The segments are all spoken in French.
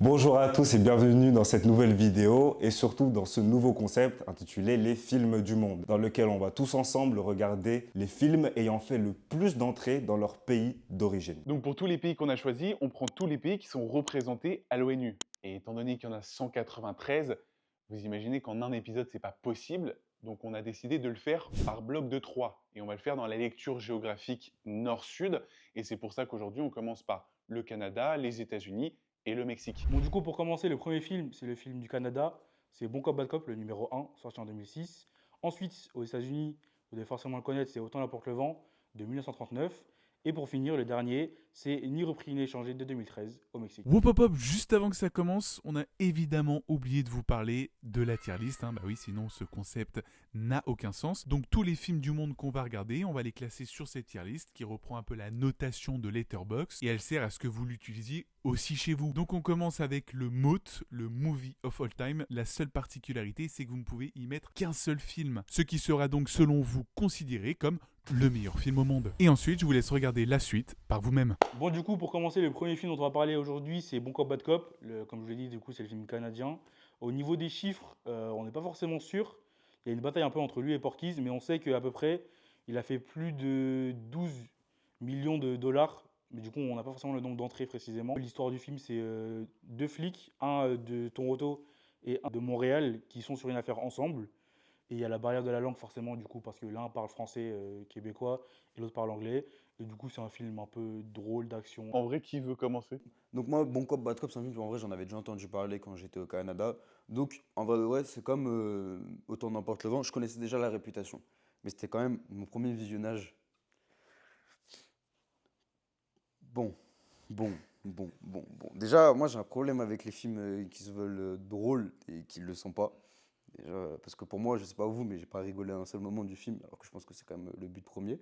Bonjour à tous et bienvenue dans cette nouvelle vidéo et surtout dans ce nouveau concept intitulé Les films du monde, dans lequel on va tous ensemble regarder les films ayant fait le plus d'entrées dans leur pays d'origine. Donc pour tous les pays qu'on a choisis, on prend tous les pays qui sont représentés à l'ONU. Et étant donné qu'il y en a 193, vous imaginez qu'en un épisode, c'est pas possible. Donc on a décidé de le faire par bloc de 3. Et on va le faire dans la lecture géographique nord-sud. Et c'est pour ça qu'aujourd'hui, on commence par le Canada, les États-Unis et le Mexique. Bon, du coup, pour commencer, le premier film, c'est le film du Canada. C'est Bon Cop, Bad Cop, le numéro 1, sorti en 2006. Ensuite, aux États-Unis, vous devez forcément le connaître, c'est Autant n'importe le vent, de 1939. Et pour finir, le dernier, c'est Ni repris ni échangé, de 2013, au Mexique. Whoop hop hop, juste avant que ça commence, on a évidemment oublié de vous parler de la tier list. Bah oui, sinon ce concept n'a aucun sens. Donc tous les films du monde qu'on va regarder, on va les classer sur cette tier list qui reprend un peu la notation de Letterboxd et elle sert à ce que vous l'utilisiez aussi chez vous. Donc on commence avec le MOT, le Movie of All Time. La seule particularité, c'est que vous ne pouvez y mettre qu'un seul film, ce qui sera donc selon vous considéré comme le meilleur film au monde. Et ensuite, je vous laisse regarder la suite par vous-même. Bon, du coup, pour commencer, le premier film dont on va parler aujourd'hui, c'est Bon Cop, Bad Cop. Comme je vous l'ai dit, du coup, c'est le film canadien. Au niveau des chiffres, on n'est pas forcément sûr. Il y a une bataille un peu entre lui et Porky's, mais on sait qu'à peu près, il a fait plus de 12 millions de dollars. Mais du coup, on n'a pas forcément le nombre d'entrées précisément. L'histoire du film, c'est deux flics, un de Toronto et un de Montréal, qui sont sur une affaire ensemble. Et il y a la barrière de la langue forcément, du coup, parce que l'un parle français québécois et l'autre parle anglais. Et du coup, c'est un film un peu drôle, d'action. En vrai, qui veut commencer? Donc moi, Bon Cop, Bad Cop, c'est un film, en vrai, j'en avais déjà entendu parler quand j'étais au Canada. Donc, en vrai, ouais, c'est comme Autant n'emporte le vent. Je connaissais déjà la réputation. Mais c'était quand même mon premier visionnage. Bon, bon. Déjà, moi, j'ai un problème avec les films qui se veulent drôles et qui ne le sont pas. Déjà, parce que pour moi, je sais pas vous, mais j'ai pas rigolé à un seul moment du film, alors que je pense que c'est quand même le but premier.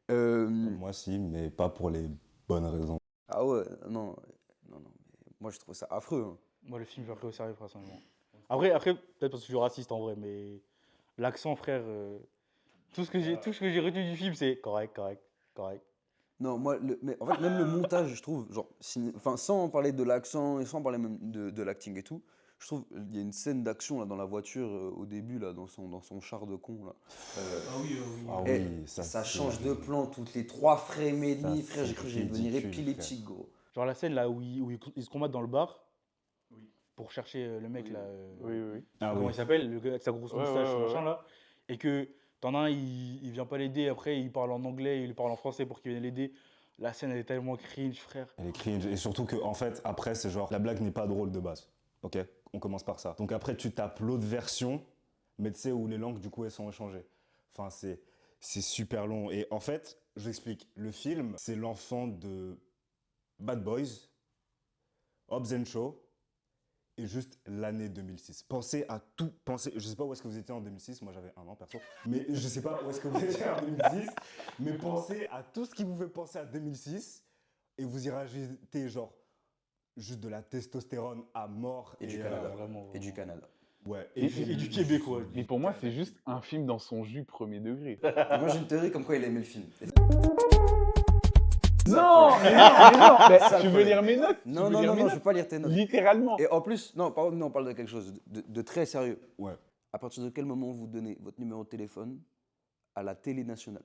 Moi si, mais pas pour les bonnes raisons. Ah ouais, non, mais moi, je trouve ça affreux, hein. Moi, le film, je l'ai pris au sérieux, personnellement. Après peut-être parce que je suis raciste en vrai, mais l'accent, frère, tout ce que j'ai retenu du film, c'est correct. Non, moi, mais en fait, même le montage, je trouve, genre, enfin, sans parler de l'accent et sans parler même de l'acting et tout, je trouve il y a une scène d'action là dans la voiture au début là, dans son char de con là. Ah oui, Ah Et oui, ça c'est- change de plan toutes les 3 frames et Ça, demi, frère. J'ai c'est cru que j'allais devenir ridicule, épileptique, gros. Genre la scène là où ils se combattent dans le bar pour chercher le mec là, Oui. Ah comment oui. il s'appelle, le gars avec sa grosse Ouais, moustache, ouais, ouais, machin ouais. là, et que t'en as un, il vient pas l'aider, après il parle en anglais, il parle en français pour qu'il vienne l'aider. La scène elle est tellement cringe, frère. Elle est cringe et surtout que en fait après c'est genre la blague n'est pas drôle de base. Ok, on commence par ça. Donc après tu tapes l'autre version, mais tu sais où les langues du coup elles sont échangées. Enfin c'est super long et en fait je l'explique. Le film c'est l'enfant de Bad Boys, Hobbs and Shaw et juste l'année 2006. Pensez à tout, pensez. Je sais pas où est-ce que vous étiez en 2006. Moi j'avais un an perso, mais je sais pas où est-ce que vous étiez en 2006. Mais pensez à tout ce qui vous fait penser à 2006 et vous y rajoutez genre juste de la testostérone à mort Et du Canada. Vraiment. Et du Canada. Ouais. Et du québécois. Mais pour moi, c'est juste un film dans son jus premier degré. Et moi, j'ai une théorie comme quoi il a aimé le film. Non, mais non, mais Ça, tu le veux problème. lire mes notes? Tu Non, veux non, lire non, mes non, notes je veux pas lire tes notes. Littéralement. Et en plus, non, par contre, non, on parle de quelque chose de très sérieux. Ouais. À partir de quel moment vous donnez votre numéro de téléphone à la télé nationale?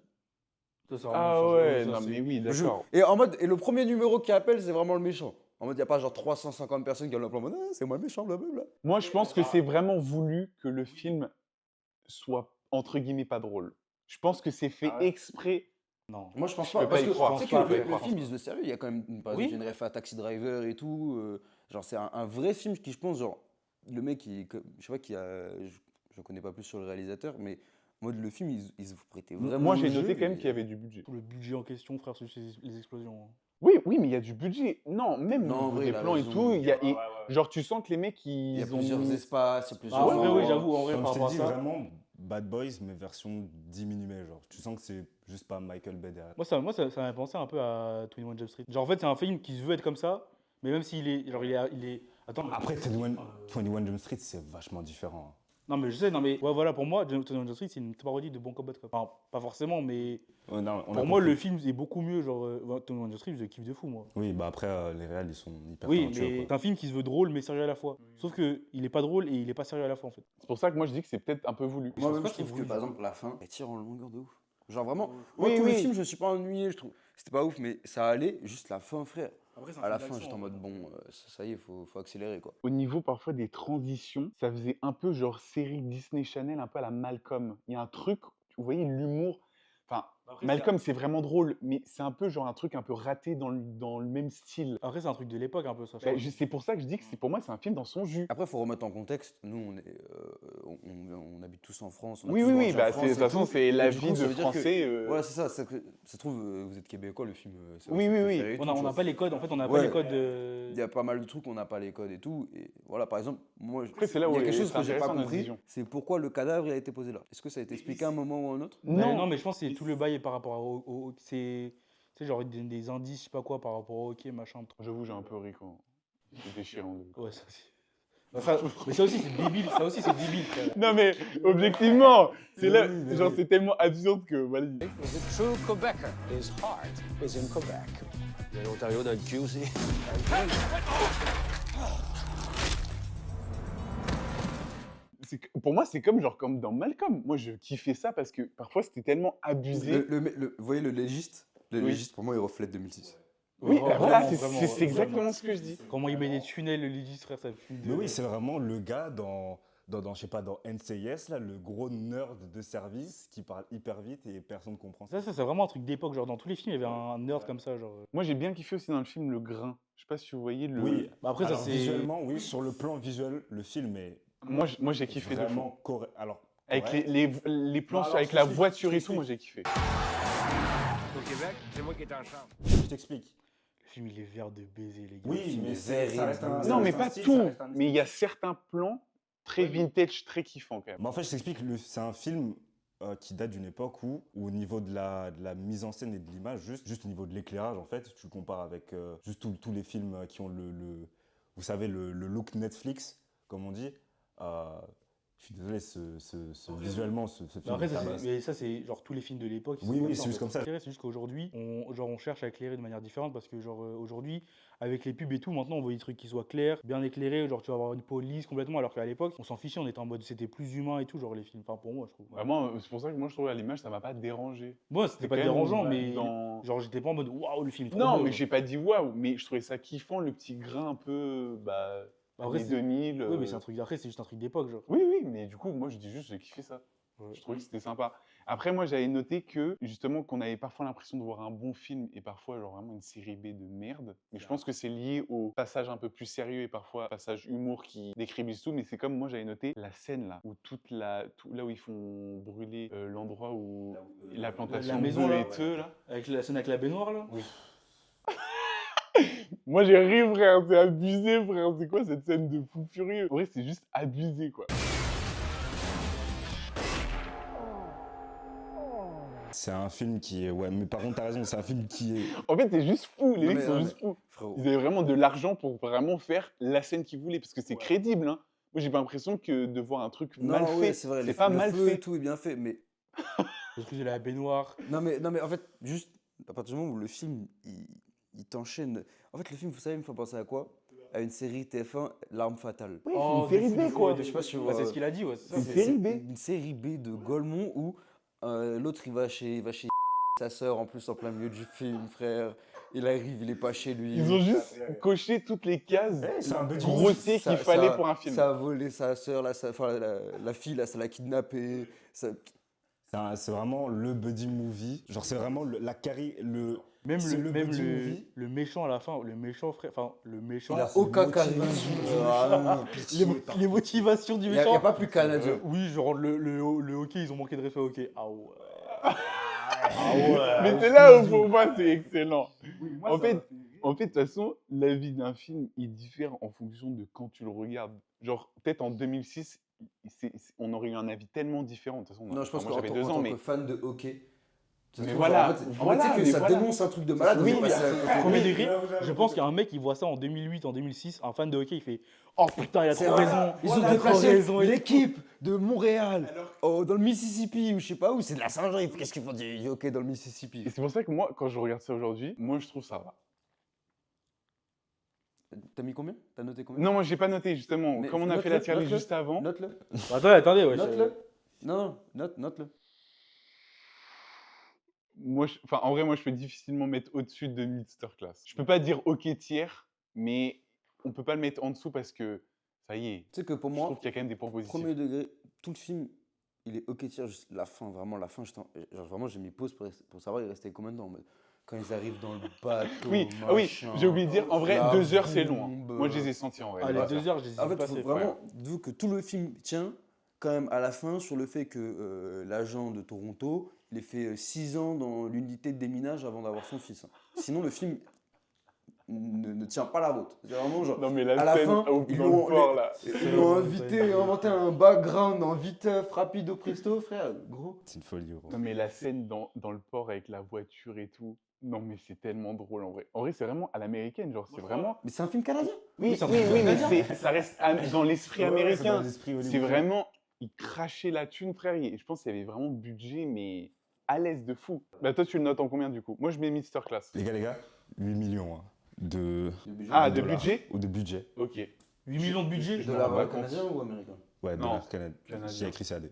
Ça, c'est Ah vraiment- ouais, ça, non c'est- mais oui, Je- d'accord. Et en mode, et le premier numéro qui appelle, c'est vraiment le méchant. En mode, il n'y a pas genre 350 personnes qui ont le plan en mode, ah, c'est moi le méchant, blablabla. Moi, je pense que c'est vraiment voulu que le film soit, entre guillemets, pas drôle. Je pense que c'est fait exprès. Non. Moi, je pense Je pas. peux pas Parce y que croire, tu sais je que peux pas y le croire. film, il se veut sérieux. Il y a quand même, par Oui. exemple, une ref à Taxi Driver et tout. Genre, c'est un vrai film qui, je pense, genre, le mec, je sais pas qui a. Je connais pas plus sur le réalisateur, mais en mode, le film, ils se prêtaient vraiment. Moi, au j'ai jeu noté quand même et- qu'il y avait du budget. Tout le budget en question, frère, c'est les explosions. Hein. Oui, mais il y a du budget. Non, même au Non, en niveau vrai, des il a plans et raison. tout, genre tu sens que les mecs, Il y a ils ont plusieurs mis... espaces, il y a plusieurs. Ah, en vrai, oui, endroits. j'avoue, en vrai, Comme par je rapport t'ai à dit ça. vraiment Bad Boys mais version diminuée genre. Tu sens que c'est juste pas Michael Bay derrière. Ça m'a pensé un peu à 21 Jump Street. Genre, en fait, c'est un film qui se veut être comme ça, mais même s'il est. Genre, il est. Attends, Après 21 Jump Street c'est vachement différent. Non, mais je sais, non, mais ouais, voilà, pour moi, Tony Industries, c'est une parodie de Bon Cop Bad Cop. Enfin, pas forcément, mais Non, on a pour moi, compris. le film est beaucoup mieux. Genre, Tony Industries, je kiffe de fou, moi. Oui, bah après, les réals, ils sont hyper Oui, talentueux, mais c'est quoi. un film qui se veut drôle, mais sérieux à la fois. Sauf que il est pas drôle et il est pas sérieux à la fois, en fait. C'est pour ça que moi je dis que c'est peut-être un peu voulu. Moi, pense même, pas je que c'est trouve que voulu, par du exemple, la fin, elle tire en longueur de ouf. Genre vraiment, moi, Oui, tout le oui. film, je me suis pas ennuyé, je trouve. C'était pas ouf, mais ça allait. Juste la fin, frère. Après, c'est un À la film fin, d'action, j'étais en en mode, fait. bon, ça y est, faut accélérer, quoi. Au niveau parfois des transitions, ça faisait un peu genre série Disney Channel, un peu à la Malcolm. Il y a un truc, vous voyez, l'humour. Enfin, Après, Malcolm, c'est vraiment drôle, mais c'est un peu genre un truc un peu raté dans le même style. Après, c'est un truc de l'époque, un peu, ça. Bah, c'est pour ça que je dis que pour moi, c'est un film dans son jus. Après, faut remettre en contexte. Nous, on habite tous en France. On a Oui, tous oui, grandi oui, en bah, France de et toute façon, tout. c'est Et la du vie coup, ça de veut dire que- Français. Voilà, c'est ça. Ça se trouve, vous êtes québécois, le film. C'est Oui, votre oui, oui. préféré et tout, On tu n'a vois. pas les codes, en fait, on n'a pas Ouais. les codes. Il y a pas mal de trucs, on n'a pas les codes et tout. Et voilà, par exemple, moi, Après, c'est là il y où a quelque chose c'est que j'ai pas intéressant, notre compris. vision. C'est pourquoi le cadavre il a été posé là. Est-ce que ça a été expliqué à un moment ou à un autre? Mais Non, non, mais je pense que c'est tout le bail par rapport c'est. Tu sais, genre des indices, je sais pas quoi, par rapport au hockey, machin. j'avoue, j'ai un peu ri quand. C'est déchirant. Ouais, ça aussi. Bah, mais ça aussi, c'est débile. Ça aussi, c'est débile, frère. Non, mais objectivement, c'est là, Oui, mais genre, oui. c'est tellement absurde que, voilà. The true Quebecer, his heart is in Quebec. L'Ontario dans le cul aussi. Pour moi, c'est comme genre comme dans Malcolm. Moi, je kiffais ça parce que parfois, c'était tellement abusé. Vous voyez le légiste? Le Oui. légiste, pour moi, il reflète 2006. Oui, Vraiment, voilà, vraiment, c'est vraiment, c'est vraiment. exactement ce que je dis. Comment il met des tunnels, le Legis, frère, ça fume de. Mais oui, c'est vraiment le gars je sais pas, dans NCIS, là, le gros nerd de service qui parle hyper vite et personne comprend ça. Ça, c'est vraiment un truc d'époque. Genre, dans tous les films, il y avait un nerd comme ça. Genre. Moi, j'ai bien kiffé aussi dans le film Le Grain. Je sais pas si vous voyez le. Oui, Bah, après, alors, ça, c'est. visuellement, oui, sur le plan visuel, le film est Moi, j'ai kiffé de fou. vraiment correct. Alors, Avec correct. les plans Non, alors, avec je la t'explique, voiture je et tout, moi, j'ai t'explique. kiffé. Au Québec, c'est moi qui est en chambre. Je t'explique. Le film, il est vert de baiser, les gars. Oui, film mais est ça reste un. terrible. Non, mais ça pas reste un style, tout. ça reste un Mais il y a style. certains plans très vintage, très kiffants quand même. Mais en fait, je t'explique, c'est un film qui date d'une époque où au niveau de la mise en scène et de l'image, juste au niveau de l'éclairage, en fait, tu le compares avec juste tous les films qui ont vous savez, le look Netflix, comme on dit. Je suis désolé, visuellement, ce film. Mais après, est tabasse. mais ça, c'est genre tous les films de l'époque. Oui, oui, c'est en juste fait. comme ça. C'est juste qu'aujourd'hui, on cherche à éclairer de manière différente parce que, genre, aujourd'hui, avec les pubs et tout, maintenant, on veut des trucs qui soient clairs, bien éclairés. Genre, tu vas avoir une peau lisse complètement, alors qu'à l'époque, on s'en fichait, on était en mode c'était plus humain et tout, genre, les films. Enfin, pour moi, je trouve. Vraiment, c'est pour ça que moi, je trouvais à l'image, ça m'a pas dérangé. Moi, c'était C'est pas quand même dérangeant, mais dans- genre, j'étais pas en mode waouh, le film est trop Non, beau, mais genre. j'ai pas dit waouh, mais je trouvais ça kiffant, le petit grain un peu. Après, années c'est- 2000. Oui, mais c'est un truc d'après, c'est juste un truc d'époque, genre. Oui, oui, mais du coup, moi, je dis juste, j'ai kiffé ça. Ouais. Je trouvais que c'était sympa. Après, moi, j'avais noté que, justement, qu'on avait parfois l'impression de voir un bon film et parfois, genre, vraiment une série B de merde. Mais je pense que c'est lié au passage un peu plus sérieux et parfois passage humour qui décrivise tout. Mais c'est comme, moi, j'avais noté la scène, là, où là où ils font brûler l'endroit où la plantation la maison, là, laiteux, là. Avec la scène avec la baignoire, là. Oui. Moi, j'ai ri, frère. C'est abusé, frère. C'est quoi cette scène de fou furieux? En vrai, c'est juste abusé, quoi. C'est un film qui est. Ouais, mais par contre, t'as raison, c'est un film qui est. En fait, c'est juste fou. Les Non, mecs mais- sont non, juste fous. Frérot. Ils avaient vraiment de l'argent pour vraiment faire la scène qu'ils voulaient. Parce que c'est crédible, hein. Moi, j'ai pas l'impression que de voir un truc mal Non, fait. ouais, c'est vrai. C'est pas le mal feu fait. et tout est bien fait, mais Parce que la baignoire. non, mais en fait, juste à partir du moment où le film il t'enchaîne. En fait, le film, vous savez, il me fait penser à quoi? À une série TF1, L'Arme Fatale. Oui, Oh, c'est une de série fou, B, quoi. de Je sais pas si tu Bah, vois. c'est ce qu'il a dit, ouais. Une C'est série B. Une série B de Golemont où l'autre il va chez sa sœur en plus en plein milieu du film, frère. Il arrive, il est pas chez lui. Ils ont juste coché toutes les cases c'est un budget. grossières qu'il fallait pour un film. Ça a volé sa sœur, la fille, là, ça l'a kidnappé. C'est vraiment le buddy movie. Genre, c'est vraiment Même C'est le buddy le movie. méchant à la fin, le méchant frère, enfin le méchant. Il a c'est aucun motivation charisme. du Ah, méchant. non. Pitié, pardon. Les motivations du Il n'y méchant. a pas plus canadien. Oui, genre le hockey, ils ont manqué de respect au hockey. Ah ouais. Mais c'est là où pour moi c'est excellent. En fait, de toute façon, l'avis d'un film, il diffère en fonction de quand tu le regardes. Genre, peut-être en 2006, on aurait eu un avis tellement différent. De toute façon, Non, je pense moi qu'en j'avais tant 2 ans, en tant mais que fan de hockey, Ça se Mais trouve, voilà, en fait, voilà, tu sais que mais ça voilà. dénonce un truc de malade. Oui, on est mais passé à côté. Premier Oui, degré, là où je pense qu'il y a un mec qui voit ça en 2008, en 2006, un fan de hockey, il fait « Oh putain, il a trop raison, Ils il ont a trop déplacé raison. et tout. l'équipe de Montréal dans le Mississippi ou je sais pas où, c'est de la Saint-Jean. Qu'est-ce qu'ils font du hockey dans le Mississippi? Et c'est pour ça que moi, quand je regarde ça aujourd'hui, moi, je trouve ça va. T'as mis combien? T'as noté combien? Non, moi, j'ai pas noté, justement. Mais Comme on a fait la note-le, tier list note-le. juste avant. Note-le. Attendez, ouais. Note-le. Non, note-le. Moi, enfin, en vrai, moi, je peux difficilement mettre au-dessus de Masterclass. Je peux pas dire OK tiers, mais on peut pas le mettre en dessous parce que, ça y est, Tu sais que pour je moi, trouve qu'il y a quand même des points positifs. premier degré, tout le film, il est ok tiers, juste la fin, vraiment, la fin, genre, vraiment, j'ai mis pause pour savoir il restait combien de temps. En mode, quand ils arrivent dans le bateau, Oui, ah oui, machin, j'ai oublié de dire, en vrai, la 2 heures, c'est long. hein. bombe. Moi, je les ai sentis en vrai. Ah, les les 2 2 heures, je les ai En fait, passées. faut vraiment, vu que tout le film tient quand même à la fin sur le fait que l'agent de Toronto, il a fait 6 ans dans l'unité de déminage avant d'avoir son fils. hein. Sinon, le film ne tient pas la route. C'est vraiment genre, Non, mais la à la scène fin, dans ils le l'ont port, là. ils l'ont inventé un background en viteuf, rapide au presto, frère, gros. C'est une folie, gros. Non, mais la scène dans le port avec la voiture et tout. Non, mais c'est tellement drôle en vrai. En vrai, c'est vraiment à l'américaine, genre, c'est vraiment. Mais c'est un film canadien. Oui, mais ça reste dans l'esprit américain. C'est vraiment. Ils crachaient la thune, frère. Et je pense qu'il y avait vraiment budget, mais à l'aise de fou. Bah, toi, tu le notes en combien du coup? Moi, je mets Masterclass. Les gars, 8 millions hein, de Ah, de dollars. budget? Ou de budget. Ok. 8 millions de budget. Je me rends pas Dollar compte. canadien ou américain? Ouais, Non, dollars canadien. J'ai écrit CAD.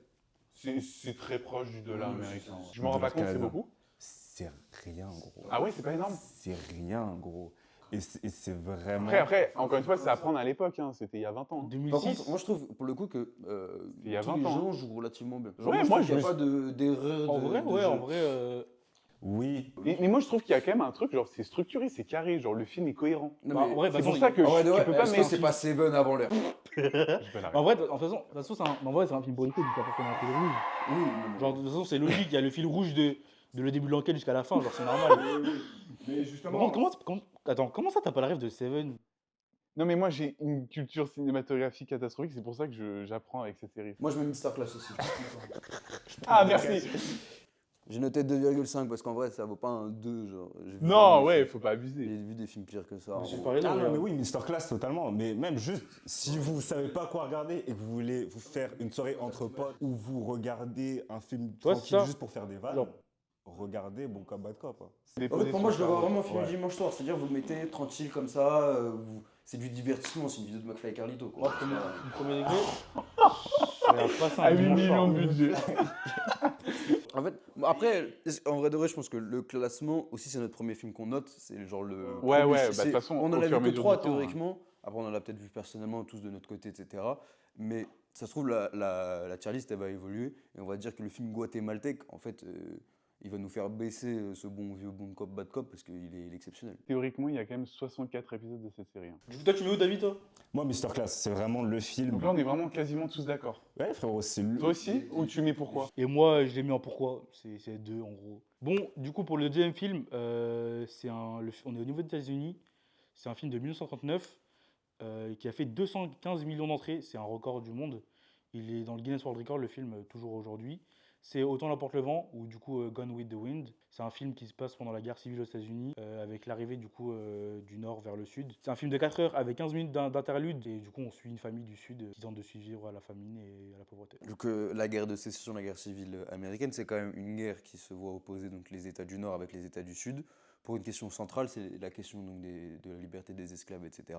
C'est très proche du dollar Oui, américain. c'est ça. Je m'en rends pas compte, c'est Canadien. beaucoup. C'est rien, gros. Ah ouais, c'est pas énorme. C'est rien, gros. Et c'est vraiment. Après, encore une fois, c'est à prendre à l'époque, hein. C'était il y a 20 ans. Par 2006. contre, moi je trouve pour le coup que Il y a tous 20 les ans, gens jouent relativement bien. Genre, Ouais, moi moi, je trouve je qu'il n'y a pas d'erreur. En vrai, ouais, jeu. en vrai. Oui. Mais moi, je trouve qu'il y a quand même un truc, genre, c'est structuré, c'est carré, genre, le film est cohérent. Non, Bah, mais en vrai, C'est bah, pour non, ça que en vrai, de tu vrai, peux pas est-ce que mettre. c'est pas Seven avant l'heure? Je vais l'arrêter. En vrai, de toute façon, en vrai, c'est un film politique, donc il y a forcément un fil rouge. Oui, non, mais- Genre, de toute façon, c'est logique, il y a le fil rouge de le début de l'enquête jusqu'à la fin, genre, c'est normal. Mais Par justement. contre, comment ça, t'as pas la rêve de Seven? Non, mais moi, j'ai une culture cinématographique catastrophique, c'est pour ça que j'apprends avec cette série. Moi je mets Masterclass aussi. Ah, merci. J'ai noté 2,5 parce qu'en vrai ça vaut pas un 2. Genre, j'ai vu Non, des ouais, films- faut pas abuser. J'ai vu des films pires que ça. en J'ai gros. parlé Ah de non, mais oui, Masterclass totalement. Mais même juste, si vous savez pas quoi regarder et que vous voulez vous faire une soirée entre potes ou vous regardez un film Ouais, c'est tranquille ça. juste pour faire des vannes, Genre. regardez Bon Cop Bad Cop. hein. En fait, pour moi, je le vois vraiment film Ouais. dimanche soir. C'est-à-dire, vous le mettez tranquille comme ça. C'est du divertissement. C'est une vidéo de McFly et Carlito. Quoi. Moi, premier degré. Je regarde pas ça un À 8 dimanche soir. millions de budget. En fait, bon, après, en vrai de vrai, je pense que le classement aussi, c'est notre premier film qu'on note. C'est genre le. Ouais, premier- ouais, bah, de c'est- toute façon, on au en a fur et à vu que mesure 3 du temps, hein. théoriquement. Après, on en a peut-être vu personnellement tous de notre côté, etc. Mais ça se trouve, la tier list, elle va évoluer. Et on va dire que le film guatémaltèque, en fait, il va nous faire baisser ce bon vieux bon cop, bad cop, parce qu'il est, il est exceptionnel. Théoriquement, il y a quand même 64 épisodes de cette série. hein. Du coup, toi, tu mets où, David, toi? Moi, Masterclass, c'est vraiment le film. Donc là, on est vraiment quasiment tous d'accord. Ouais, frérot, c'est le. Toi aussi? Ou tu mets pourquoi? Et moi, je l'ai mis en pourquoi. C'est 2, en gros. Bon, du coup, pour le deuxième film, on est au niveau des États-Unis. C'est un film de 1939 qui a fait 215 millions d'entrées. C'est un record du monde. Il est dans le Guinness World Record, le film, toujours aujourd'hui. C'est Autant l'emporte le vent, ou du coup Gone with the Wind. C'est un film qui se passe pendant la guerre civile aux États-Unis, avec l'arrivée du coup du nord vers le sud. C'est un film de 4 heures avec 15 minutes d'interlude, et du coup on suit une famille du sud qui tente de survivre à la famine et à la pauvreté. Vu que la guerre de sécession, la guerre civile américaine, c'est quand même une guerre qui se voit opposer donc, les États du Nord avec les États du Sud. Pour une question centrale, c'est la question donc, de la liberté des esclaves, etc.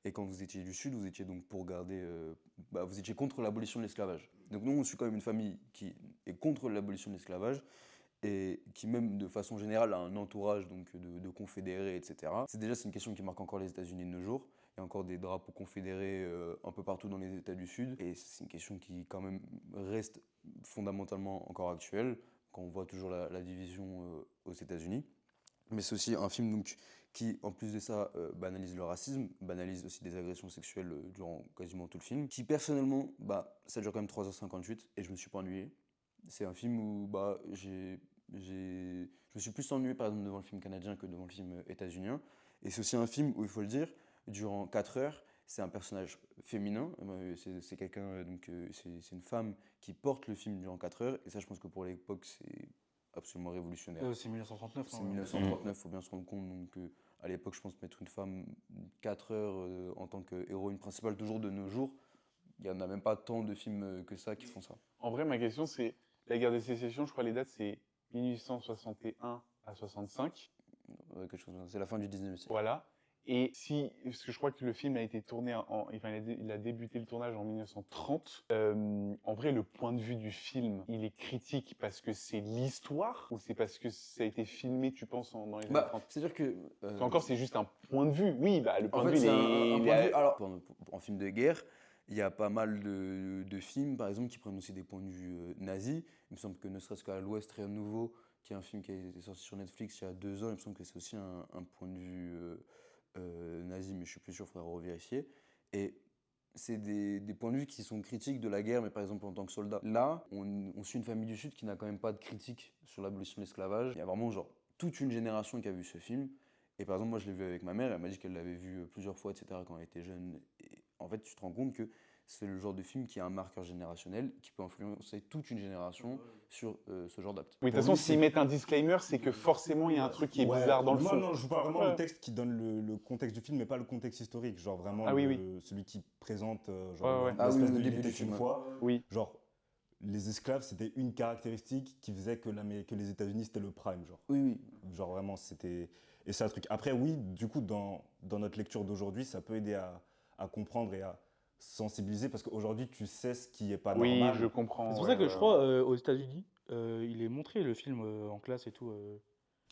Et quand vous étiez du Sud, vous étiez donc pour garder, vous étiez contre l'abolition de l'esclavage. Donc nous, on suit quand même une famille qui est contre l'abolition de l'esclavage et qui même de façon générale a un entourage donc, de confédérés, etc. C'est une question qui marque encore les États-Unis de nos jours. Il y a encore des drapeaux confédérés un peu partout dans les États du Sud. Et c'est une question qui quand même reste fondamentalement encore actuelle, quand on voit toujours la division aux États-Unis. Mais c'est aussi un film donc, qui, en plus de ça, banalise le racisme, banalise aussi des agressions sexuelles durant quasiment tout le film. Qui, personnellement, ça dure quand même 3h58 et je me suis pas ennuyé. C'est un film où je me suis plus ennuyé, par exemple, devant le film canadien que devant le film états-unien. Et c'est aussi un film où, il faut le dire, durant 4 heures, c'est un personnage féminin. C'est quelqu'un, c'est une femme qui porte le film durant 4 heures. Et ça, je pense que pour l'époque, absolument révolutionnaire. C'est 1939. C'est non, 1939, il faut bien se rendre compte. Donc, à l'époque, je pense mettre une femme 4 heures en tant qu'héroïne principale, toujours de nos jours, il n'y en a même pas tant de films que ça qui font ça. En vrai, ma question, c'est la guerre des sécessions, je crois les dates, c'est 1861 à 65. Quelque chose, c'est la fin du 19e siècle. Voilà. Et si, parce que je crois que le film a été tourné, enfin, il a débuté le tournage en 1930. En vrai, le point de vue du film, il est critique parce que c'est l'histoire ou c'est parce que ça a été filmé, tu penses, dans les années 30? C'est-à-dire que. Encore, c'est juste un point de vue. Oui, bah, le point En de fait, vue, c'est il un est- point de vue. Alors, en film de guerre, il y a pas mal de films, par exemple, qui prennent aussi des points de vue nazis. Il me semble que ne serait-ce qu'à l'Ouest, Rien de Nouveau, qui est un film qui a été sorti sur Netflix il y a 2 ans, il me semble que c'est aussi un point de vue nazi, mais je suis plus sûr, il faudrait revérifier. Et c'est des points de vue qui sont critiques de la guerre, mais par exemple en tant que soldat. Là, on suit une famille du Sud qui n'a quand même pas de critique sur l'abolition de l'esclavage. Il y a vraiment genre toute une génération qui a vu ce film. Et par exemple, moi je l'ai vu avec ma mère, elle m'a dit qu'elle l'avait vu plusieurs fois, etc., quand elle était jeune. Et en fait, tu te rends compte que c'est le genre de film qui a un marqueur générationnel, qui peut influencer toute une génération sur ce genre d'acte. Oui, de toute façon, s'ils mettent un disclaimer, c'est que forcément, il y a un truc qui est Ouais, bizarre dans le moi, fond. non, je vous parle vraiment Ouais. le texte qui donne le contexte du film, mais pas le contexte historique. Genre vraiment Ah oui, oui. celui qui présente Ouais, ouais. Ah oui, l'espèce au de début il du était film, une ouais. fois. Oui. Genre, les esclaves, c'était une caractéristique qui faisait que les États-Unis, c'était le prime. Genre, Oui, oui. genre vraiment, c'était. Et c'est un truc. Après, oui, du coup, dans notre lecture d'aujourd'hui, ça peut aider à comprendre et à sensibiliser parce qu'aujourd'hui, tu sais ce qui est pas Oui, normal. je comprends. C'est pour ouais, ça que ouais, je ouais. crois, aux États-Unis, il est montré le film en classe et tout.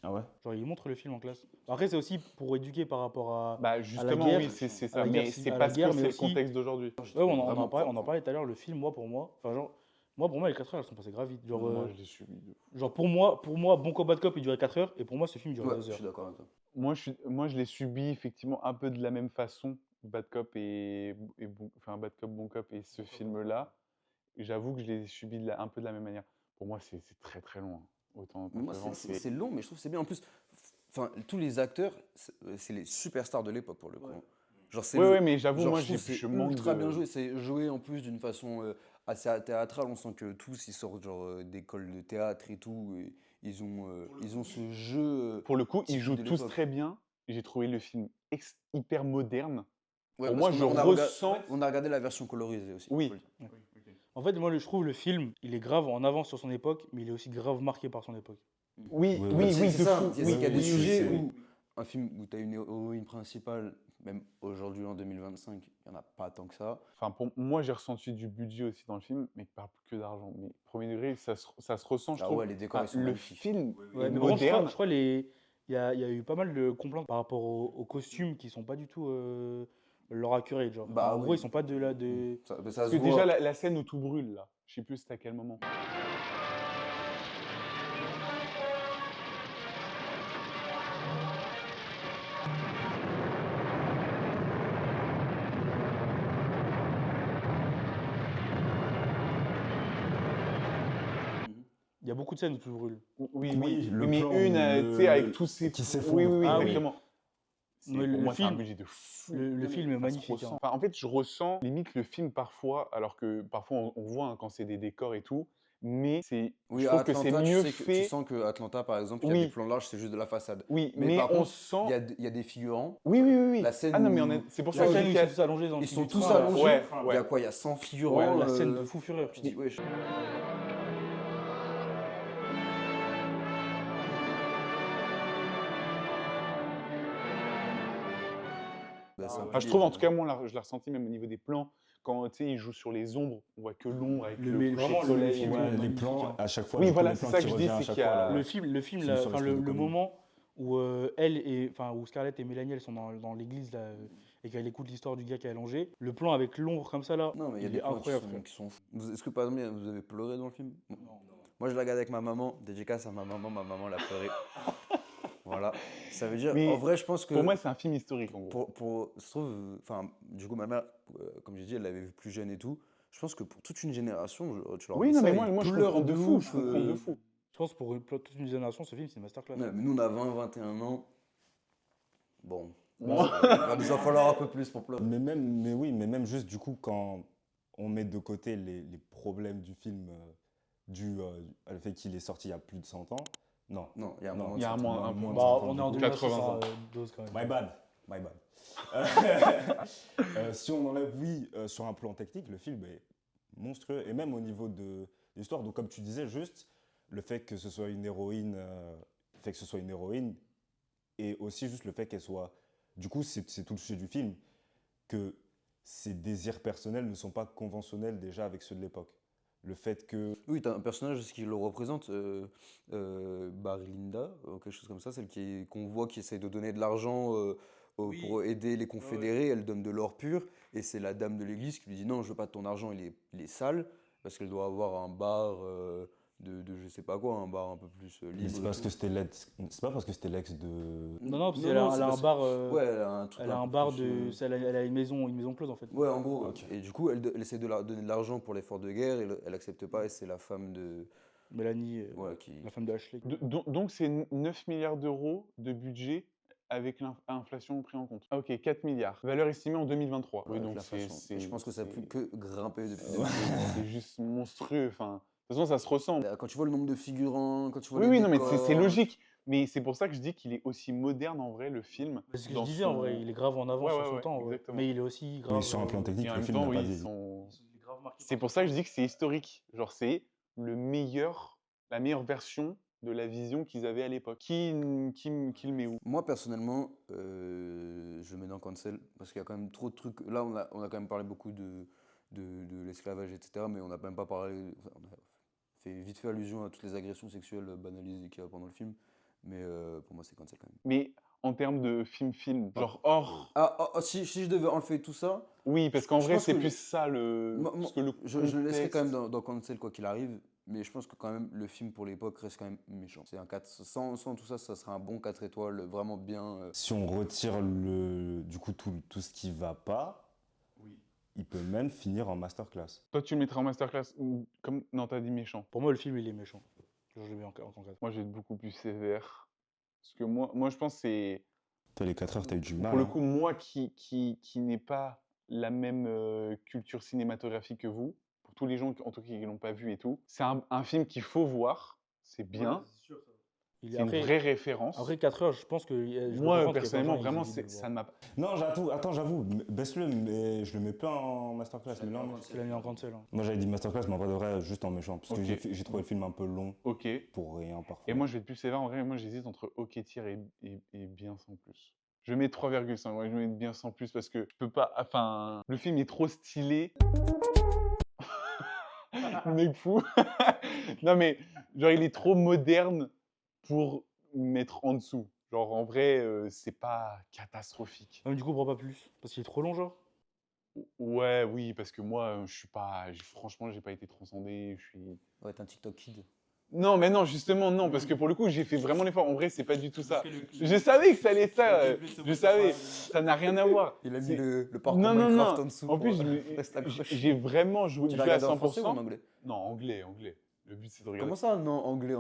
Ah ouais? Genre, il montre le film en classe. Après, c'est aussi pour éduquer par rapport à. Bah, justement, guerre, oui, c'est à ça. la guerre, Mais c'est à la parce guerre, que mais c'est le aussi- contexte d'aujourd'hui. Ouais, on en Vraiment parlait, propre, hein. tout à l'heure. Le film, moi, pour moi, enfin, genre, moi, pour moi, les 4 heures, elles sont passées grave vite. Genre, Moi, je l'ai subi. genre pour moi, Bon Combat de Cop, il durait 4 heures, et pour moi, ce film, il durait Ouais, 2 je heures. suis d'accord avec toi. Moi, je l'ai subi effectivement un peu de la même façon, Bad Cop enfin Bad Cop, Bon Cop et ce film-là. J'avoue que je l'ai subi un peu de la même manière. Pour moi, c'est très très long, hein. Autant Mais moi, qu'avant, c'est long, mais je trouve que c'est bien. En plus, enfin, tous les acteurs, c'est les superstars de l'époque pour le coup. Hein. Genre, c'est Ouais, le- ouais, mais j'avoue, genre, moi, je trouve je que c'est manque ultra de. bien joué. C'est joué en plus d'une façon assez théâtrale. On sent que tous, ils sortent genre d'école de théâtre et tout. Et ils ont ce jeu. Pour le coup, ils typique jouent de tous l'époque. très bien. J'ai trouvé le film hyper moderne. Ouais, Pour parce moi, je qu'on a ressens. on a regardé la version colorisée aussi. Oui. faut le dire. En fait, moi, je trouve le film, il est grave en avance sur son époque, mais il est aussi grave marqué par son époque. Oui, Oui, oui, oui, oui, C'est de ça. fou. Il Oui, y a des oui, sujets oui. où un film où tu as une héroïne principale, même aujourd'hui en 2025, il n'y en a pas tant que ça. Enfin, pour moi, j'ai ressenti du budget aussi dans le film, mais qui parle que d'argent. Mais premier degré, ça se ressent, je Ah trouve. ouais, les décors, Enfin, ils sont le magnifiques. film Ouais, est mais par contre, moderne. je crois il y a eu pas mal de complaintes par rapport aux costumes qui sont pas du tout leur accurate. Genre. Bah En gros, oui. ils sont pas de là de. Ça Parce se que voit. déjà, la scène où tout brûle, là, je sais plus c'était à quel moment. Il y a beaucoup de scènes où tout brûle. Oui, Oui, oui. le Mais plan une, où tu sais, avec tous ces. qui s'effondre. Oui, oui, oui, Ah oui. exactement. Mais Pour le moi, c'est un film- budget de fou. le film est Ça se magnifique, ressent. hein. Enfin, en fait, je ressens limite le film parfois, alors que parfois on voit hein, quand c'est des décors et tout, mais Oui, je à trouve que c'est Atlanta, mieux tu fait. sens que Atlanta, par exemple, il y a Oui. des plans larges, c'est juste de la façade. Oui, Mais mais par on contre, sent. Il y a des figurants. Oui, oui, oui, oui. La scène Ah non, mais où- c'est pour La ça que scène où je ils dis sont qu'il tous allongés dans le Ils truc sont du tous train, là. allongés. Ouais, Il y ouais. a quoi? Il y a 100 Ouais, figurants. la scène de fou furieux. Tu dis, wesh. Bah, c'est un Enfin, je pilier, trouve, en tout cas, moi, je l'ai ressenti même au niveau des plans. Quand tu sais, il joue sur les ombres, on voit que l'ombre avec le coucher vraiment, de soleil. film, et tout. ouais, les magnifique, plans, hein. à chaque fois, Oui, du coup, voilà, les c'est plans ça qui que je dis, reviennent à c'est chaque qu'il y fois, a- là. Le film, Film sur enfin, l'espèce de le comédie. moment où où Scarlett et Mélanie, elles sont dans l'église là, et qu'elle écoute l'histoire du gars qui est allongé. Le plan avec l'ombre comme ça là, Non, mais il y a il des est plans incroyable, frère. qui sont fous. Est-ce que par exemple, vous avez pleuré dans le film? Moi, je l'ai regardé avec ma maman. Dédicace à ma maman l'a pleuré. Voilà. Ça veut dire, Mais en vrai, je pense que. Pour moi, c'est un film historique, en gros. Je trouve, enfin, du coup, ma mère, comme j'ai dit, elle l'avait vu plus jeune et tout. Je pense que pour toute une génération, tu leur Oui, dis non, ça, mais ils moi, je pleurent comprends de fou. ouf, Je comprends de fou. Je pense pour toute une génération, ce film c'est une masterclass. Ouais, mais nous, on a 20, 21 ans. Bon, Moi- il va nous en falloir un peu plus pour pleurer. Mais même juste du coup, quand on met de côté les problèmes du film dû au fait qu'il est sorti il y a plus de 100 ans, Non. Non, il y a un Non, moment. il y a un de moins- ça. un moins- Bah, on est en 80 ans. 1972 quand même. My bad. My bad. Si on enlève, oui, sur un plan technique, le film est monstrueux. Et même au niveau de l'histoire. Donc, comme tu disais, juste le fait que ce soit une héroïne, et aussi juste le fait qu'elle soit. Du coup, c'est tout le sujet du film, que ses désirs personnels ne sont pas conventionnels déjà avec ceux de l'époque. Le fait que. Oui, t'as un personnage ce qui le représente, Barilinda, quelque chose comme ça, celle qu'on voit qui essaye de donner de l'argent pour aider les confédérés. Elle donne de l'or pur, et c'est la dame de l'église qui lui dit non, je veux pas de ton argent, il est sale, parce qu'elle doit avoir un bar de je sais pas quoi, un bar un peu plus Mais libre. c'est et parce tout. que c'était l'ex. C'est pas parce que c'était l'ex de. Non, non, parce Non, qu'elle non, a, c'est elle a un parce- bar. Ouais, elle a un truc Elle a un un peu bar plus, de. Elle a une maison close en fait. Ouais, en gros. Ok. Et du coup, elle essaie de donner de l'argent pour l'effort de guerre, et elle accepte pas, et c'est la femme de. Mélanie, Ouais, qui. la femme de Ashley. Donc, c'est 9 milliards d'euros de budget avec l'inflation pris en compte. Ah, ok, 4 milliards. Valeur estimée en 2023. Oui, avec donc l'inflation. c'est. Et je pense que ça a plus c'est- que grimpé depuis. C'est juste monstrueux. Enfin, de toute façon, ça se ressemble. Quand tu vois le nombre de figurants, quand tu vois Oui, les oui, non, mais c'est décors, logique. Mais c'est pour ça que je dis qu'il est aussi moderne en vrai, le film. C'est ce que je dans disais en son- vrai, il est grave en avance Ouais, sur ouais, son ouais, temps. Ouais. exactement. Mais il est aussi grave. Oui, sur un plan technique, Et en le même film temps, n'a pas oui, vieilli. c'est pour ça que je dis que c'est historique. Genre, c'est la meilleure version de la vision qu'ils avaient à l'époque. Qui le met où? Moi, personnellement, je le mets dans Cancel, parce qu'il y a quand même trop de trucs. Là, on a quand même parlé beaucoup de l'esclavage, etc., mais on n'a même pas parlé. Enfin, on a fait vite fait allusion à toutes les agressions sexuelles banalisées qu'il y a pendant le film, mais pour moi, c'est Cancel quand même. Mais en termes de film, genre hors. Si je devais enlever tout ça, Oui, parce qu'en je vrai, pense c'est que plus ça le. parce que le je le laisserai quand même contexte- dans Cancel quoi qu'il arrive, mais je pense que quand même le film pour l'époque reste quand même méchant. C'est un 4, sans tout ça, ça serait un bon 4 étoiles, vraiment bien. Si on retire du coup tout ce qui va pas, il peut même finir en masterclass. Toi, tu le mettrais en masterclass ou comme. Non, t'as dit méchant. Pour moi, le film, il est méchant. Je le mets en 4. Moi, je vais être beaucoup plus sévère. Parce que moi je pense que c'est. Toi, les 4 heures, t'as eu du mal. Pour le hein. coup, moi qui n'ai pas la même culture cinématographique que vous, pour tous les gens en tout cas qui ne l'ont pas vu et tout, c'est un film qu'il faut voir, c'est bien, Il c'est est une vraie référence. Après 4 heures, je pense que. je peux Moi, comprendre qu'il y a personnellement, plein de gens, vraiment, ils évitent de le ça ne voir. m'a pas. Non, j'avoue, baisse-le, mais je le mets pas en masterclass. Mais là, Parce qu'il a mis en cancel. Hein. moi, j'avais dit masterclass, mais en vrai de vrai, juste en méchant. Parce Ok. que j'ai trouvé le film un peu long Ok. Et pour rien, parfois. moi, je vais être plus sévère. En vrai, moi, j'hésite entre OK tiers et bien sans plus. Je mets 3,5. Ouais, je mets bien sans plus parce que je peux pas. Enfin, le film est trop stylé. Le mec fou. Non, mais genre, il est trop moderne pour mettre en dessous. Genre, en vrai, c'est pas catastrophique. Même du coup, prends pas plus. Parce qu'il est trop long, genre. Ouais, oui, parce que moi, je suis pas. Franchement, j'ai pas été transcendé. Je suis. Ouais, t'es un TikTok kid. Non, mais non, justement, non, parce que pour le coup, j'ai fait vraiment l'effort. En vrai, c'est pas du tout ça. Je savais que ça allait être ça. Je savais. Ça n'a rien à voir. Il a mis C'est- le parcours Non, non, Minecraft non. en dessous. En plus, pour- je reste accroché. j'ai vraiment joué Tu joué l'as à regardé en français ou 100%. en anglais? Non, anglais. Le but, c'est de regarder. Comment ça, non, anglais?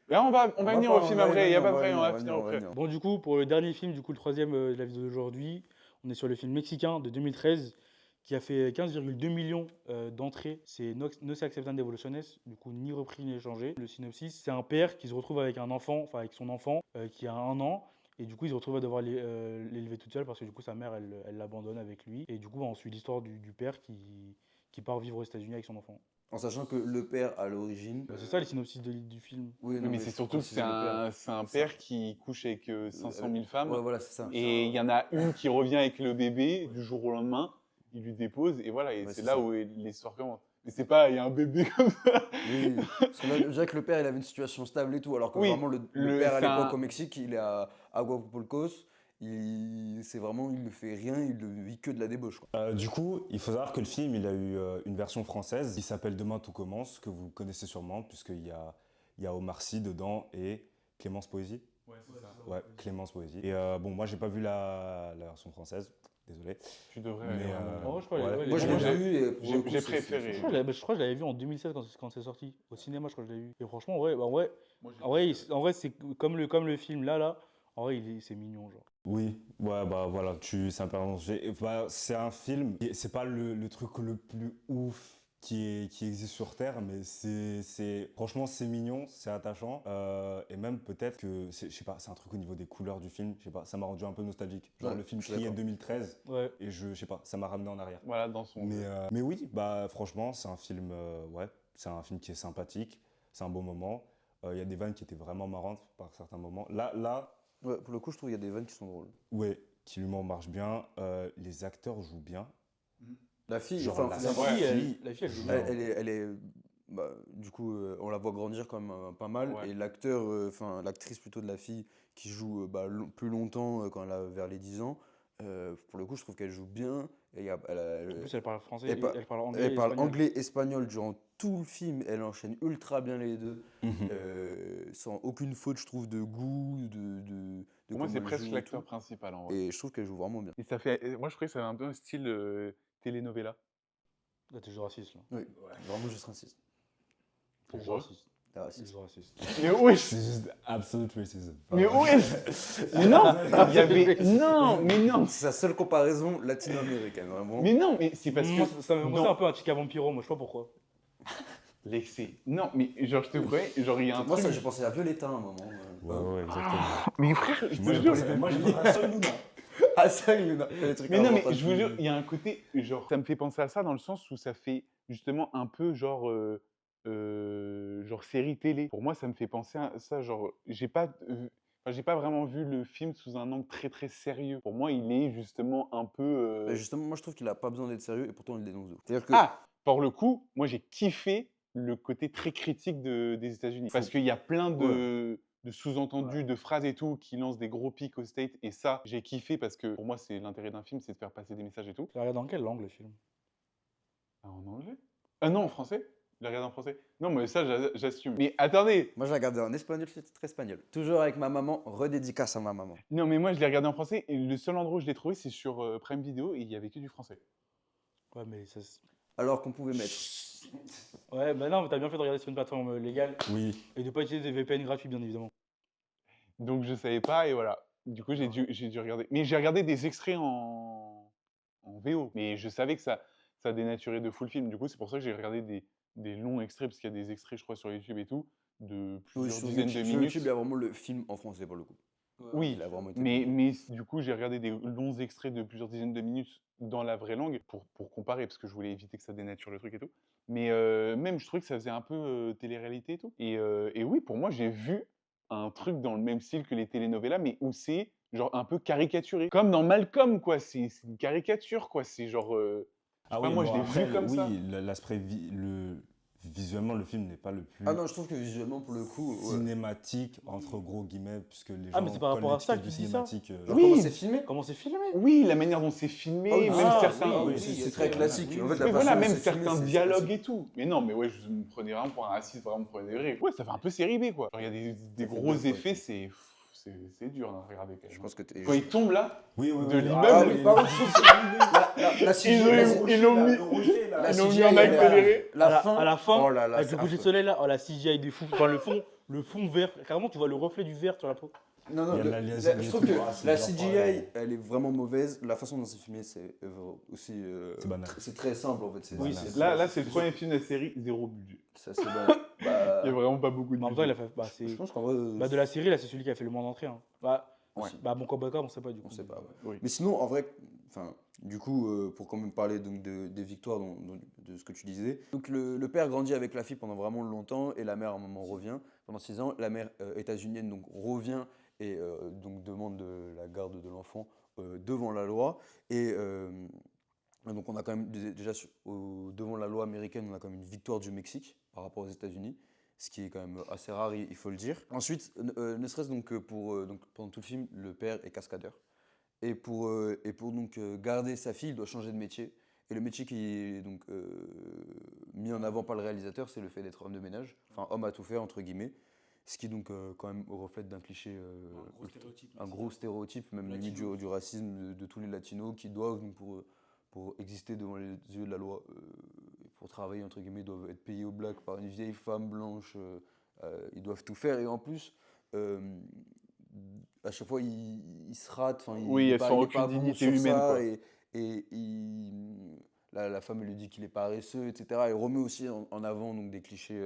Là, on va venir pas- au film après. Il n'y a pas de problème, on va venir, finir on va après. venir. Bon, du coup, pour le dernier film, du coup, le troisième de la vidéo d'aujourd'hui, on est sur le film mexicain de 2013 qui a fait 15,2 millions d'entrées. C'est No Se Aceptan Devoluciones, du coup, ni repris ni échangé. Le synopsis, c'est un père qui se retrouve avec un enfant, enfin avec son enfant, qui a 1 an. Et du coup, il se retrouve à devoir l'élever toute seule parce que du coup, sa mère, elle l'abandonne avec lui. Et du coup, on suit l'histoire du père qui part vivre aux États-Unis avec son enfant. En sachant que le père, à l'origine. C'est ça le synopsis du film. Oui, Oui, non, mais c'est faut surtout que préciser le père. c'est un père qui couche avec 500 000 femmes. Ouais, voilà, c'est ça. Et il y en a une qui revient avec le bébé du jour au lendemain. Il lui dépose et voilà. Et Ouais, c'est c'est là ça. où l'histoire commence. Mais c'est pas, il y a un bébé comme ça. Oui, parce que là, je dirais que le père, il avait une situation stable et tout, alors que Oui, vraiment, le le- père à c'est l'époque un- au Mexique, il est à Aguapulcos, c'est vraiment, il ne fait rien, il ne vit que de la débauche, quoi. Du coup, il faut savoir que le film, il a eu une version française qui s'appelle Demain tout commence, que vous connaissez sûrement, puisqu'il y a Omar Sy dedans et Clémence Poésy. Ouais, Clémence Poésy. Et bon, moi, j'ai pas vu la version française, désolé. Tu devrais. Mais, vraiment. En vrai, je crois, ouais. ouais, Moi, je moi, l'ai j'ai- vu et pour j'ai- le coup, j'ai c'est- préféré. Je crois que je l'avais vu en 2007 quand c'est sorti. Au cinéma, je crois que je l'avais vu. Et franchement, ouais, bah, ouais. En vrai, c'est comme le film là. En vrai, c'est mignon, genre. Oui, ouais, bah voilà, c'est un personnage. Bah, c'est un film, et c'est pas le truc le plus ouf qui existe sur Terre, mais franchement, c'est mignon, c'est attachant. Et même peut-être que, je sais pas, c'est un truc au niveau des couleurs du film, je sais pas, ça m'a rendu un peu nostalgique. Genre Ouais, le film je suis Crier d'accord. 2013, Ouais. et je sais pas, ça m'a ramené en arrière. Voilà, dans son. Mais oui, bah franchement, c'est un film, ouais, c'est un film qui est sympathique, c'est un beau moment. Il y a des vannes qui étaient vraiment marrantes par certains moments. Là, Ouais, pour le coup, je trouve qu'il y a des vannes qui sont drôles. ouais, qui l'humour marche bien, les acteurs jouent bien. La fille, Genre, enfin, la faut savoir- fille, elle joue bien. elle est bah, du coup, on la voit grandir quand même pas mal. Ouais. Et l'acteur, enfin l'actrice plutôt de la fille qui joue plus longtemps quand elle a vers les 10 ans, pour le coup, je trouve qu'elle joue bien. Et En plus, elle parle français, elle pa- elle parle anglais, elle parle espagnol. anglais, espagnol durant tout le film. Elle enchaîne ultra bien les deux, Mhm. sans aucune faute, je trouve, de goût, de Pour moi, comment c'est elle presque joue et l'acteur tout. principal en vrai. Et je trouve qu'elle joue vraiment bien. Et ça fait. Moi, je trouvais que ça avait un peu un style telenovela. Là, t'es juste raciste, là. Oui, vraiment juste raciste. T'es juste Pourquoi raciste. T'es T'es raciste. juste raciste. Mais wesh C'est juste absolute racism. Mais wesh Mais non il y avait... Non, mais non C'est sa seule comparaison latino-américaine, vraiment. Mais non, mais c'est parce Moi, que... ça me fait penser dans un peu à un Chica Vampiro, moi, je sais pas pourquoi. l'excès. Non, mais genre, je te promets, genre, il y a un Moi, truc... ça, j'ai pensé à Violetta à un moment. Ouais, exactement. Mais frère, je te Moi, jure... moi, j'ai pensé à Sol Luna. Ah, ça, il y en a des trucs Mais non, mais inventables. je vous jure, il y a un côté, genre, ça me fait penser à ça dans le sens où ça fait justement un peu genre, genre série télé. Pour moi, ça me fait penser à ça, genre, j'ai pas vraiment vu le film sous un angle très très sérieux. Pour moi, il est justement un peu. Mais justement, moi, je trouve qu'il a pas besoin d'être sérieux et pourtant, il le dénonce de ouf. C'est-à-dire que. Ah, pour le coup, moi j'ai kiffé le côté très critique des États-Unis. Parce qu'il y a plein de sous-entendus, de phrases et tout, qui lancent des gros pics aux States. Et ça, j'ai kiffé parce que pour moi, c'est l'intérêt d'un film, c'est de faire passer des messages et tout. Tu l'as regardé dans quelle langue, le film? Ah, en anglais? Ah non, en français? Je l'ai regardé en français. Non, mais ça, j'assume. Mais attendez! Moi, je l'ai regardé en espagnol, c'est très espagnol. Toujours avec ma maman, redédicace à ma maman. Non, mais moi, je l'ai regardé en français et le seul endroit où je l'ai trouvé, c'est sur Prime Video et il y avait que du français. Ouais, mais ça. Alors qu'on pouvait mettre. Ouais, bah non, mais t'as bien fait de regarder sur une plateforme légale Oui. et de pas utiliser des VPN gratuits, bien évidemment. Donc, je savais pas et voilà. Du coup, j'ai dû regarder. Mais j'ai regardé des extraits en VO. Mais je savais que ça dénaturait de fou le film. Du coup, c'est pour ça que j'ai regardé des longs extraits, parce qu'il y a des extraits, je crois, sur YouTube et tout, de Oui, plusieurs sur dizaines YouTube, de sur minutes. YouTube, il y a vraiment le film en français pour le coup. Oui, Il a vraiment été mais, doublé. mais du coup, j'ai regardé des longs extraits de plusieurs dizaines de minutes dans la vraie langue pour comparer, parce que je voulais éviter que ça dénature le truc et tout. Mais même, je trouvais que ça faisait un peu télé-réalité et tout. Et oui, pour moi, j'ai vu un truc dans le même style que les telenovelas, mais où c'est genre un peu caricaturé. Comme dans Malcolm, quoi. C'est une caricature, quoi. C'est genre... Ah pas, moi, je l'ai après, vu comme oui, ça. l'aspect visuellement, le film n'est pas le plus Ah non, je trouve que visuellement, pour le coup. Ouais. cinématique, entre gros guillemets, puisque les gens Ah, mais c'est par collent rapport à ça l'étiquette que du tu dis ça cinématique. Genre, Oui. comment c'est filmé. Comment c'est filmé? Oui, la manière dont c'est filmé, Ah oui, même ah, certains... oui, oui, c'est c'est très très classique. classique. En fait, la Mais façon voilà, dont même c'est filmé, certains c'est dialogues classique. et tout. Mais non, mais ouais, je me prenais vraiment pour un raciste, vraiment pour des vrais. Ouais, ça fait un peu série B, quoi. Genre, il y a des fait gros deux fois, effets, tu c'est dur à regarder quand même. Je pense que t'es. Quand il tombe là, Oui, oui, de oui. l'immeuble. Ah oui, par contre, je trouve que la CGI, Ils l'ont mis- la ils l'ont CGI, mis en elle est- accéléré. À la fin, oh là là, avec c'est le coucher de affreux. soleil là, oh, la CGI des fous. Enfin, le fond vert, carrément, tu vois le reflet du vert sur la peau. Non, non, Il y a de la liaison je et trouve tout. que Ah, c'est la genre CGI, pareil. elle est vraiment mauvaise. La façon dont c'est filmé, c'est aussi. C'est banal. C'est très simple en fait. C'est- Oui, c'est- Là, c'est le premier film de la série, zéro budget. C'est assez banal. Bah, Il y a vraiment pas beaucoup de Mais en même temps, il budget. a fait. Bah, c'est. je pense qu'en vrai. Bah, de la série, là, c'est celui qui a fait le moins d'entrées. Hein. Ouais. Bah, bon, Cobra, on sait pas du coup. On sait pas, ouais. Oui. Mais sinon, en vrai, enfin, du coup, pour quand même parler donc, des victoires de ce que tu disais. Donc, le père grandit avec la fille pendant vraiment longtemps et la mère, à un moment, revient. Pendant 6 ans, la mère états-unienne donc, revient et donc demande la garde de l'enfant devant la loi. Et donc, on a quand même déjà devant la loi américaine, on a quand même une victoire du Mexique par rapport aux États-Unis. Ce qui est quand même assez rare, il faut le dire. Ensuite, ne serait-ce donc que donc, pendant tout le film, le père est cascadeur. Et pour donc garder sa fille, il doit changer de métier. Et le métier qui est donc mis en avant par le réalisateur, c'est le fait d'être homme de ménage, enfin homme à tout faire entre guillemets. Ce qui donc quand même reflète d'un cliché, un gros stéréotype, même limite du racisme de tous les latinos qui doivent donc, pour exister devant les yeux de la loi, pour travailler entre guillemets, doivent être payés au black par une vieille femme blanche. Ils doivent tout faire et en plus. À chaque fois, il se rate. Oui, il est elles pas- sont il est aucune pas bon dignité sur humaine, ça, quoi. et la femme elle lui dit qu'il est paresseux, etc. Il remet aussi en avant donc, des clichés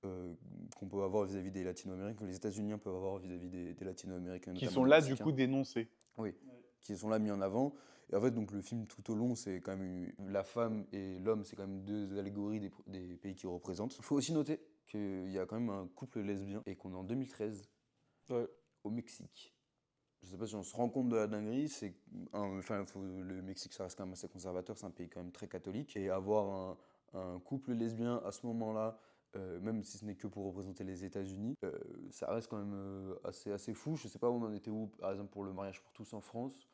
qu'on peut avoir vis-à-vis des latino-américains, que les États-Unis peuvent avoir vis-à-vis des latino-américains. Qui notamment sont des là, du Mexicains. coup, dénoncés. Oui, qui sont là mis en avant. Et en fait, donc, le film tout au long, c'est quand même la femme et l'homme, c'est quand même deux allégories des pays qu'ils représentent. Il faut aussi noter qu'il y a quand même un couple lesbien et qu'on est en 2013 Ouais. au Mexique. Je sais pas si on se rend compte de la dinguerie, le Mexique, ça reste quand même assez conservateur, c'est un pays quand même très catholique. Et avoir un couple lesbien à ce moment-là, même si ce n'est que pour représenter les États-Unis, ça reste quand même assez fou. Je sais pas où on en était où, par exemple pour le mariage pour tous en France.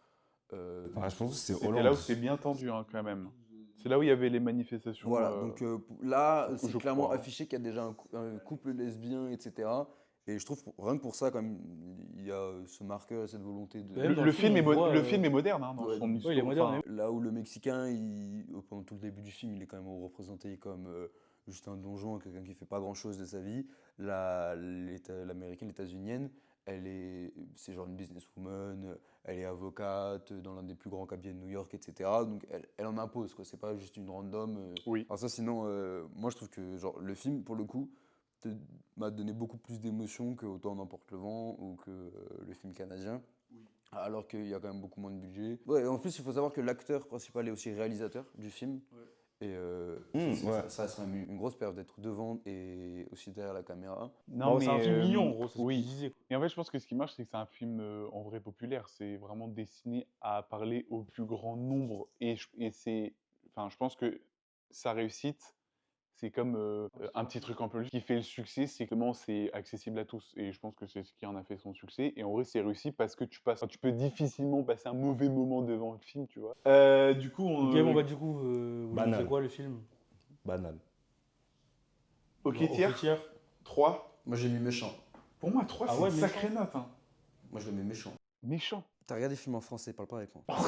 Enfin, je pense que c'est C'était Hollande. là où c'était bien tendu, hein, quand même. C'est là où il y avait les manifestations. Voilà, donc là, je c'est clairement crois, hein. affiché qu'il y a déjà un couple lesbien, etc. Et je trouve, rien que pour ça, quand même, il y a ce marqueur et cette volonté de... Même dans Le le film, film, on voit, le film est moderne, hein, dans ouais, son ouais, histoire. il est moderne, enfin, Là où le Mexicain, pendant tout le début du film, il est quand même représenté comme juste un donjon, quelqu'un qui fait pas grand-chose de sa vie. L'Américaine, l'États-Unienne, c'est genre une businesswoman, elle est avocate dans l'un des plus grands cabinets de New York, etc. Donc elle en impose, quoi. C'est pas juste une random. Oui. Alors ça, sinon, moi je trouve que genre, le film, pour le coup, m'a donné beaucoup plus d'émotions que Autant n'emporte le vent ou que le film canadien. Alors qu'il y a quand même beaucoup moins de budget. Ouais, en plus, il faut savoir que l'acteur principal est aussi réalisateur du film. Et ça serait une grosse perte d'être devant et aussi derrière la caméra. Non, Bon, c'est un film mignon, en gros, c'est ce oui. qu'il disait. Et en fait, je pense que ce qui marche, c'est que c'est un film en vrai populaire. C'est vraiment destiné à parler au plus grand nombre. Je pense que sa réussite, c'est comme un petit truc en plus qui fait le succès, c'est comment c'est accessible à tous. Et je pense que c'est ce qui en a fait son succès. Et en vrai, c'est réussi parce que tu peux difficilement passer un mauvais moment devant le film, tu vois. Du coup, Ok, bon, bah, du coup, vous Banal. c'est quoi le film? Banal. OK, Genre, tiers, ok, tiers. 3. Moi j'ai mis méchant. Pour moi, 3, Ah c'est ouais, une sacrée note. Hein. Moi je le mets méchant. Méchant. T'as regardé des films en français, parle pas avec moi. Ah,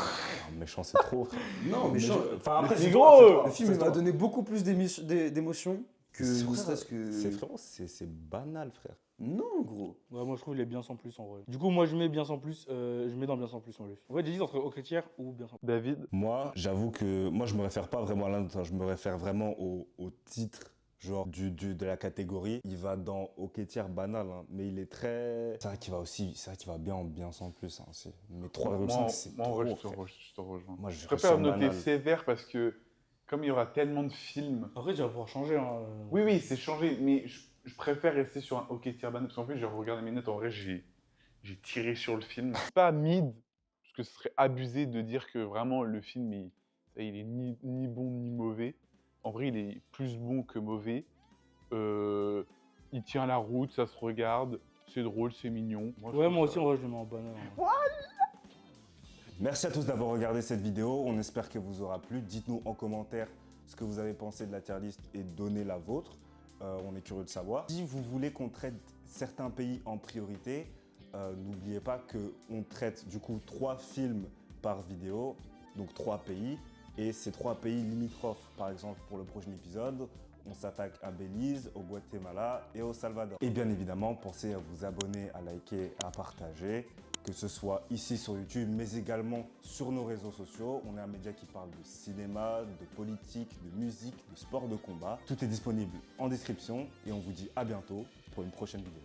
méchant, c'est trop. frère. Non, méchant. Enfin, après, c'est c'est gros, toi, Le film c'est il m'a toi. donné beaucoup plus d'émotions que C'est ne vrai, serait-ce que. C'est frérot, c'est banal, frère. Non, gros. Ouais, moi je trouve qu'il est bien sans plus en vrai. Du coup, moi je mets bien sans plus, je mets dans bien sans plus moi le film. En fait, j'hésite entre Ok tiers ou bien sans plus. David. Moi, j'avoue que moi, je me réfère pas vraiment à l'un d'autre. Je me réfère vraiment au titre, genre de la catégorie. Il va dans OK tiers banal, hein, mais il est très. C'est vrai qu'il va bien en bien sans plus. Hein, aussi. Mais 3,5, c'est Moi, en trop, vrai, je frère. te rejoins. Moi, Je préfère noter banal. sévère parce que, comme il y aura tellement de films. Après, tu vas pouvoir changer. Hein. Oui, c'est changé, mais je préfère rester sur un OK tiers banal. Parce qu'en fait, j'ai regardé mes notes, en vrai, j'ai tiré sur le film. C'est pas mid, parce que ce serait abusé de dire que vraiment le film, il est ni bon ni mauvais. En vrai, il est plus bon que mauvais. Il tient la route, ça se regarde, c'est drôle, c'est mignon. Ouais, je trouve moi aussi ça- en vrai, je le mets en banal. Hein. Merci à tous d'avoir regardé cette vidéo. On espère qu'elle vous aura plu. Dites-nous en commentaire ce que vous avez pensé de la tier list et donnez la vôtre. On est curieux de savoir. Si vous voulez qu'on traite certains pays en priorité, n'oubliez pas qu'on traite du coup 3 films par vidéo, donc 3 pays, et ces 3 pays limitrophes. Par exemple, pour le prochain épisode, on s'attaque à Belize, au Guatemala et au Salvador. Et bien évidemment, pensez à vous abonner, à liker, à partager, que ce soit ici sur YouTube, mais également sur nos réseaux sociaux. On est un média qui parle de cinéma, de politique, de musique, de sport de combat. Tout est disponible en description et on vous dit à bientôt pour une prochaine vidéo.